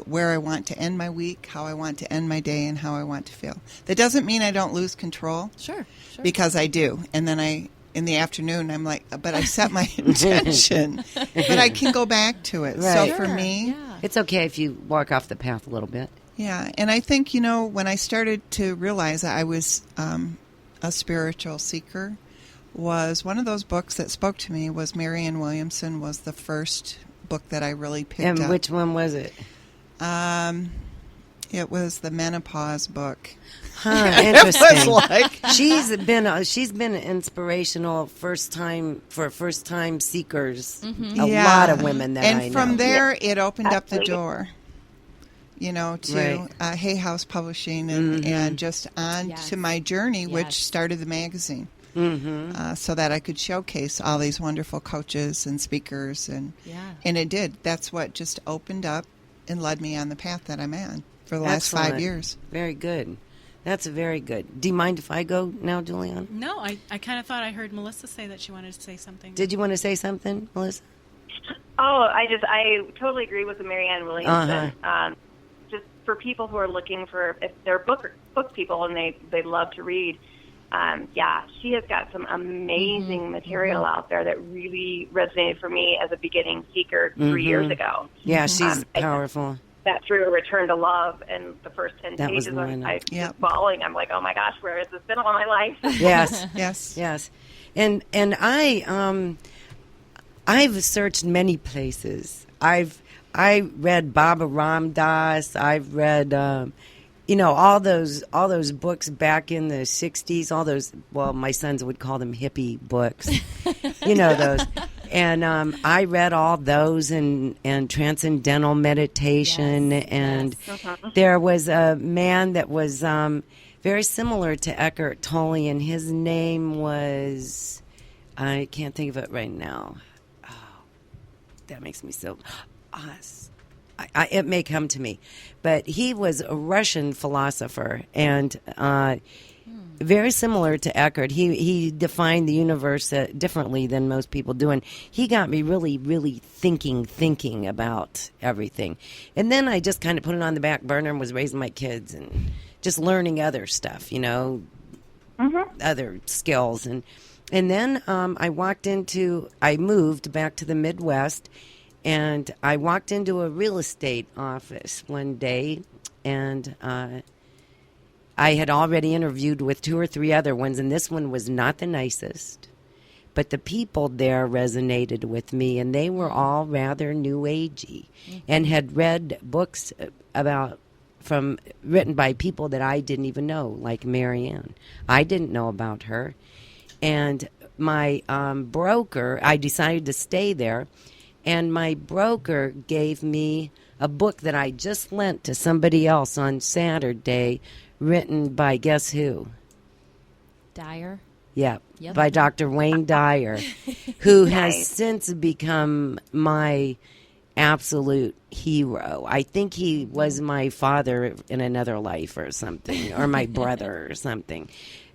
where I want to end my week, how I want to end my day, and how I want to feel. That doesn't mean I don't lose control. Sure. Because I do. And then in the afternoon, I'm like, but I set my intention. But I can go back to it. Right. So for me, it's okay if you walk off the path a little bit. Yeah. And I think, when I started to realize I was a spiritual seeker, was one of those books that spoke to me was Marianne Williamson was the first book that I really picked up. And which one was it? It was the menopause book. Interesting. It was like she's been inspirational first time seekers. Mm-hmm. A lot of women that I know. And from there, it opened up the door, to Hay House Publishing and just on to my journey, which started the magazine. Mm-hmm. So that I could showcase all these wonderful coaches and speakers, and it did. That's what just opened up and led me on the path that I'm on for the last 5 years. Very good. That's very good. Do you mind if I go now, Julianne? No, I kind of thought I heard Melissa say that she wanted to say something. Did you want to say something, Melissa? Oh, I totally agree with the Marianne Williamson. Just for people who are looking for, if they're book people and they love to read, she has got some amazing material out there that really resonated for me as a beginning seeker 3 years ago. Yeah, she's powerful. That through A Return to Love and the first 10 that pages, was I was bawling. I'm like, oh my gosh, where has this been all my life? Yes. And I've searched many places. I read Baba Ram Dass. I've read all those books back in the 60s, all those, well, my sons would call them hippie books. Those. And I read all those and Transcendental Meditation. And there was a man that was very similar to Eckhart Tolle, and his name was, I can't think of it right now. Oh, that makes me so... it may come to me. But he was a Russian philosopher, and very similar to Eckhart. He defined the universe differently than most people do, and he got me really, really thinking about everything. And then I just kind of put it on the back burner and was raising my kids and just learning other stuff, other skills. And then I moved back to the Midwest, and I walked into a real estate office one day, and I had already interviewed with 2 or 3 other ones, and this one was not the nicest. But the people there resonated with me, and they were all rather new agey and had read books written by people that I didn't even know, like Marianne. I didn't know about her. And my broker, I decided to stay there, and my broker gave me a book that I just lent to somebody else on Saturday, written by guess who? Dyer. Yeah, by Dr. Wayne Dyer, who has since become my absolute hero. I think he was my father in another life or something, or my brother or something,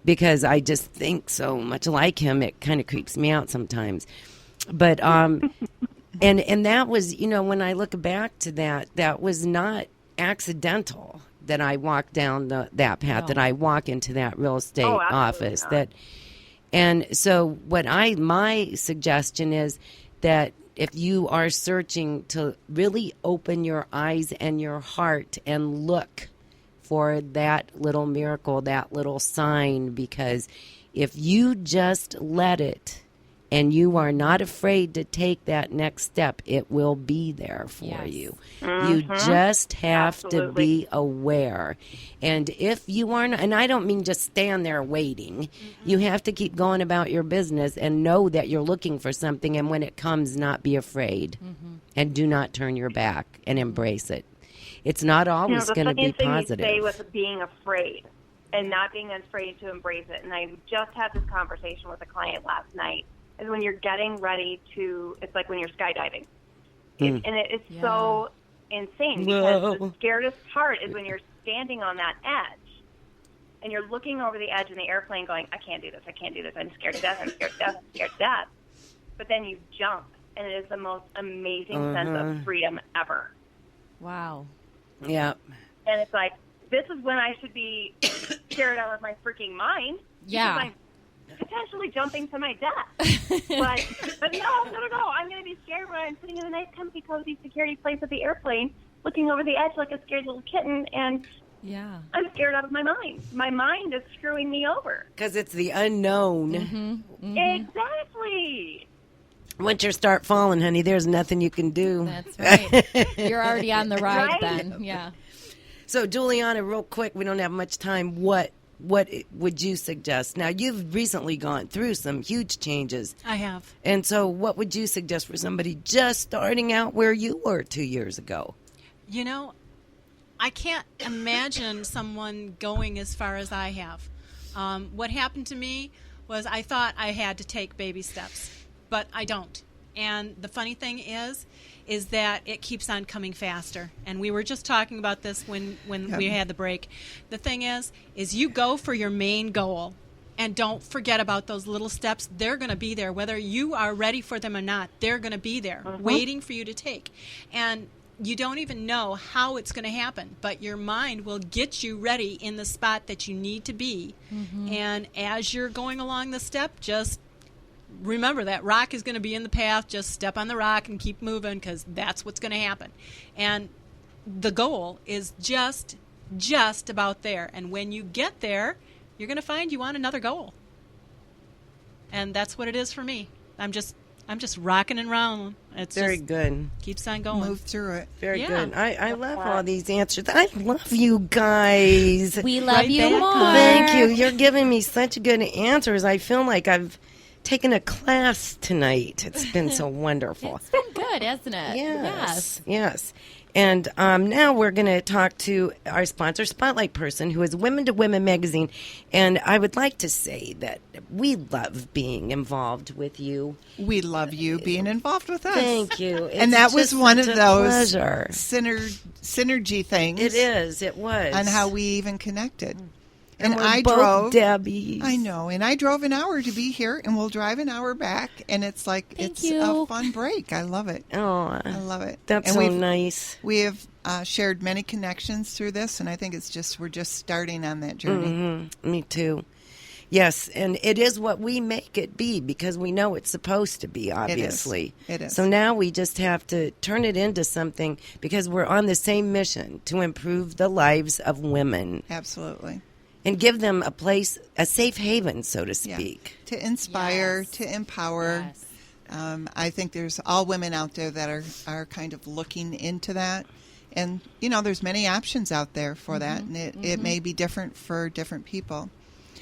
because I just think so much like him. It kind of creeps me out sometimes. But and that was, when I look back to that was not accidental that I walked down that path, that I walk into that real estate office. And so my suggestion is that if you are searching to really open your eyes and your heart and look for that little miracle, that little sign, because if you just let it and you are not afraid to take that next step, it will be there for you. Mm-hmm. You just have to be aware. And if you are not, and I don't mean just stand there waiting, you have to keep going about your business and know that you're looking for something, and when it comes, not be afraid. And do not turn your back, and embrace it. It's not always going to be positive. The thing you say with being afraid and not being afraid to embrace it, and I just had this conversation with a client last night, is when you're getting ready to, it's like when you're skydiving. And it's so insane, because the scariest part is when you're standing on that edge and you're looking over the edge in the airplane going, I can't do this, I'm scared to death, I'm scared to death, I'm scared to death. But then you jump, and it is the most amazing sense of freedom ever. Wow. Yeah. And it's like, this is when I should be scared out of my freaking mind. Yeah. Because I'm potentially jumping to my death. but no. I'm going to be scared when I'm sitting in a nice, comfy, cozy security place at the airplane, looking over the edge like a scared little kitten, and Yeah. I'm scared out of my mind. My mind is screwing me over. Because it's the unknown. Exactly. Once you start falling, honey, there's nothing you can do. That's right. You're already on the ride Right? then. Yeah. So, Juliana, real quick, we don't have much time. What would you suggest? Now, you've recently gone through some huge changes. I have. And so what would you suggest for somebody just starting out where you were 2 years ago? You know, I can't imagine someone going as far as I have. What happened to me was I thought I had to take baby steps, but I don't. And the funny thing is that it keeps on coming faster. And we were just talking about this when we had the break. The thing is you go for your main goal. And don't forget about those little steps. They're going to be there. Whether you are ready for them or not, they're going to be there, waiting for you to take. And you don't even know how it's going to happen, but your mind will get you ready in the spot that you need to be. And as you're going along the step, just remember that rock is going to be in the path. Just step on the rock and keep moving, because that's what's going to happen. And the goal is just about there. And when you get there, you're going to find you want another goal. And that's what it is for me. I'm just rocking and rolling. It's Very just good. keeps on going. Move through it. Very Yeah. good. I love all these answers. I love you guys. We love Right you back. more. Thank you. You're giving me such good answers. I feel like I've taken a class tonight. It's been so wonderful. It's been good, hasn't it? Yes. And now we're going to talk to our sponsor, Spotlight Person, who is Women to Women magazine. And I would like to say that we love being involved with you. We love you being involved with us. Thank you. And It's that was just one of such a those pleasure. synergy things. It is. It was. And how we even connected. And we're I both drove. Debbies. I know. And I drove an hour to be here, and we'll drive an hour back. And it's like, Thank it's you. a fun break. I love it. Oh, I love it. that's and so we've- nice. We have shared many connections through this, and I think we're just starting on that journey. Me too. Yes, and it is what we make it be, because we know it's supposed to be, obviously. It is. So now we just have to turn it into something, because we're on the same mission to improve the lives of women Absolutely. and give them a place, a safe haven, so to Yeah. speak. To inspire, Yes. to empower. Yes. I think there's all women out there that are kind of looking into that. And, there's many options out there for that, and it may be different for different people.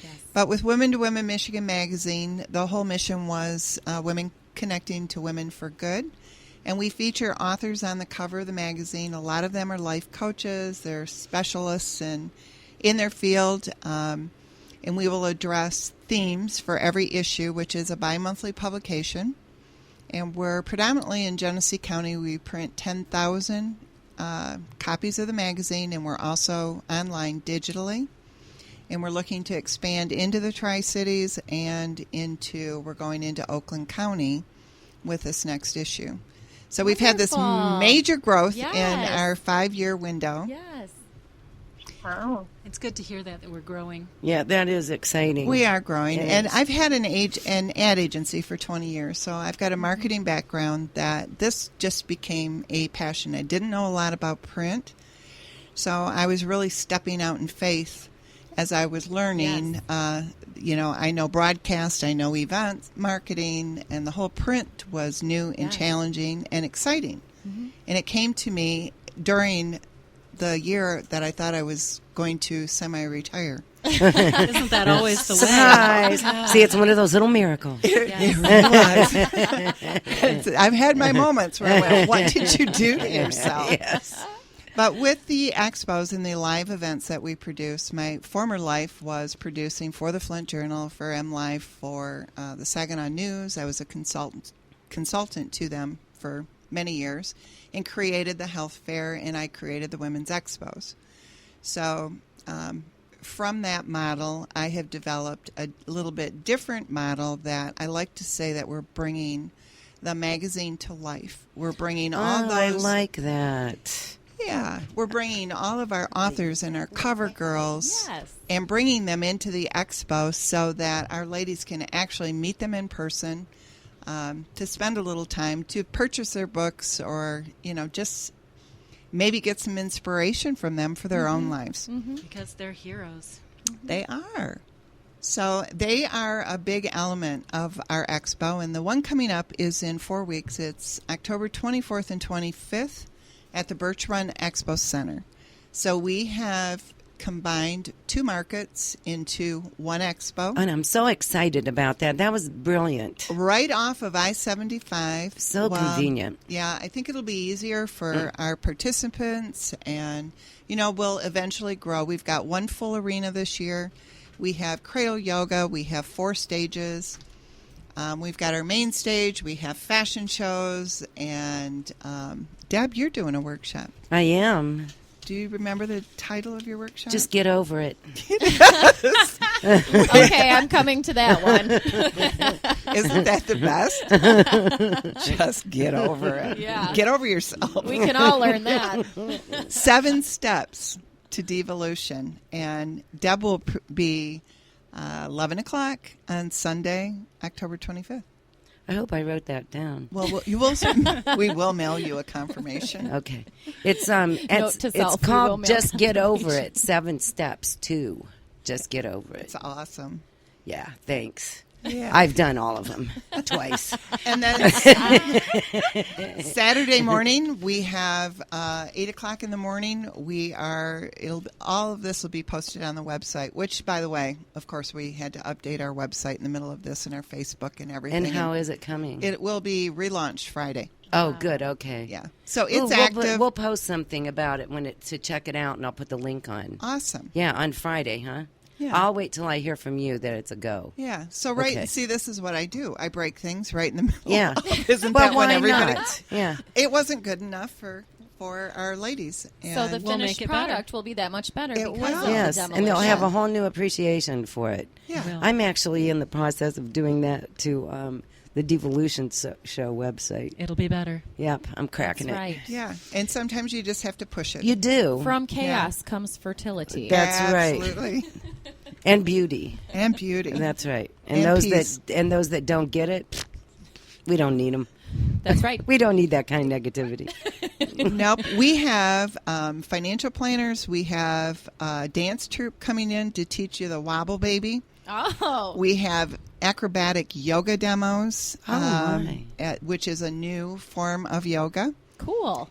Yes. But with Women to Women Michigan Magazine, the whole mission was women connecting to women for good. And we feature authors on the cover of the magazine. A lot of them are life coaches. They're specialists in their field. And we will address themes for every issue, which is a bi-monthly publication. And we're predominantly in Genesee County. We print 10,000 copies of the magazine, and we're also online digitally. And we're looking to expand into the Tri-Cities and we're going into Oakland County with this next issue. So we've had this Wonderful. major growth Yes. in our 5-year window. Yes. Wow. It's good to hear that we're growing. Yeah, that is exciting. We are growing, It and is. I've had an ad agency for 20 years, so I've got a marketing background that this just became a passion. I didn't know a lot about print, so I was really stepping out in faith as I was learning. Yes. I know broadcast, I know event marketing, and the whole print was new and Yes. challenging and exciting. And it came to me during the year that I thought I was going to semi-retire. Isn't that always the way? Surprise. See, it's one of those little miracles. I've had my moments where I went, what did you do to yourself? Yes. But with the expos and the live events that we produce, my former life was producing for the Flint Journal, for MLive, for the Saginaw News. I was a consultant to them for many years and created the health fair, and I created the women's expos. So from that model, I have developed a little bit different model that I like to say that we're bringing the magazine to life. We're bringing all I those like that. Yeah, we're bringing all of our authors and our cover girls Yes. and bringing them into the expo so that our ladies can actually meet them in person, to spend a little time to purchase their books, or just maybe get some inspiration from them for their own lives. Because they're heroes. They are. So they are a big element of our expo, and the one coming up is in 4 weeks. It's October 24th and 25th at the Birch Run Expo Center. So we have combined 2 markets into one expo. And I'm so excited about that. That was brilliant. Right off of I-75. So convenient. Yeah, I think it'll be easier for our participants, and, we'll eventually grow. We've got one full arena this year. We have cradle yoga. We have 4 stages. We've got our main stage. We have fashion shows. And, Deb, you're doing a workshop. I am. Do you remember the title of your workshop? Just get over it. Okay, I'm coming to that one. Isn't that the best? Just get over it. Yeah. Get over yourself. We can all learn that. 7 steps to devolution. And Deb will be 11 o'clock on Sunday, October 25th. I hope I wrote that down. Well, we will mail you a confirmation. Okay. It's Note to it's self, we will called mail Just Get Over It. 7 steps to Just Get Over It. It's awesome. Yeah, thanks. Yeah. I've done all of them twice. And then Saturday morning, we have 8 o'clock in the morning. All of this will be posted on the website, which, by the way, of course, we had to update our website in the middle of this and our Facebook and everything. And how is it coming? It will be relaunched Friday. Oh, good. Okay. Yeah. So it's We'll active. We'll post something about it to check it out, and I'll put the link on. Awesome. Yeah, on Friday, huh? Yeah. I'll wait till I hear from you that it's a go. Yeah. So Okay. see, this is what I do. I break things right in the middle. Yeah. Isn't Well, that when why everybody? not? Yeah. It wasn't good enough for our ladies. And So the We'll finished make it better. product will be that much better It because will. of Yes, the and they'll demolition. have a whole new appreciation for it. yeah. Will. I'm actually in the process of doing that to the Divalution show website. It'll be better. Yep, I'm cracking That's it. right. Yeah. And sometimes you just have to push it. You do. From chaos comes fertility. That's right. Absolutely. And beauty. And beauty. That's right. And, And those peace. that don't get it, we don't need them. That's right. We don't need that kind of negativity. Nope. We have financial planners. We have a dance troupe coming in to teach you the wobble baby. Oh. We have acrobatic yoga demos, Oh, my. which is a new form of yoga. Cool.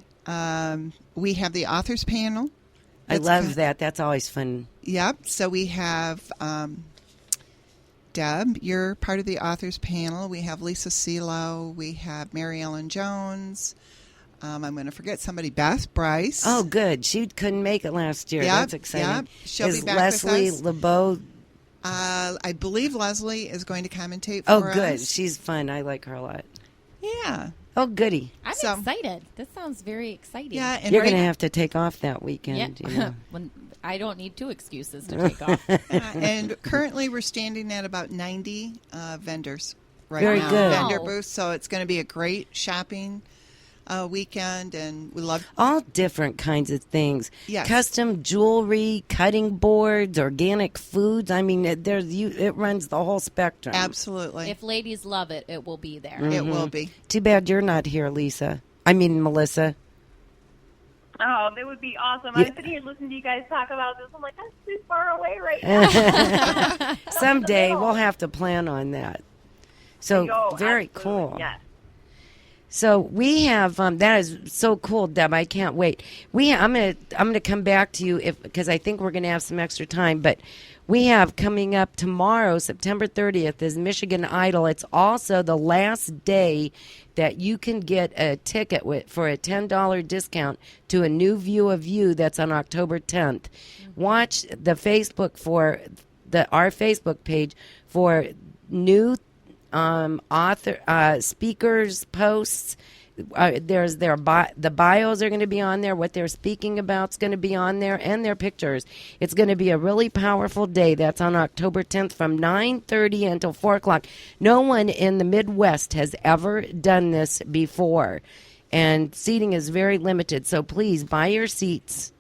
We have the authors panel. I That's love ki- that. That's always fun. Yep. So we have Deb, you're part of the authors panel. We have Lisa Selo. We have Mary Ellen Jones. I'm going to forget somebody. Beth Bryce. Oh, good. She couldn't make it last year. Yep, That's exciting. yep. She'll Is be back Leslie with us. LeBeau? I believe Leslie is going to commentate for Oh, us. good. She's fun. I like her a lot. Yeah. Oh, goody. I'm So- excited. This sounds very exciting. Yeah. And You're right, going to have to take off that weekend. Yeah. You know. When I don't need 2 excuses to take off. and currently we're standing at about 90 vendors right Very now. good. Vendor Wow. booths. So it's going to be a great shopping weekend, and we love. All different kinds of things. Yes. Custom jewelry, cutting boards, organic foods. I mean, it runs the whole spectrum. Absolutely. If ladies love it, it will be there. It will be. Too bad you're not here, Lisa. I mean, Melissa. Oh, that would be awesome. Yeah. I'm sitting here listening to you guys talk about this. I'm like, that's too far away right now. Someday we'll have to plan on that. So Oh, very absolutely. cool. Yes. So we have that is so cool, Deb. I can't wait. I'm gonna come back to you because I think we're gonna have some extra time. But we have coming up tomorrow, September 30th, is Michigan Idol. It's also the last day that you can get a ticket for a $10 discount to a new View of You that's on October 10th. Watch the Facebook our Facebook page for new author speakers posts. The bios are going to be on there. What they're speaking about is going to be on there, and their pictures. It's going to be a really powerful day. That's on October 10th from 9:30 until 4 o'clock. No one in the Midwest has ever done this before. and seating is very limited. So please buy your seats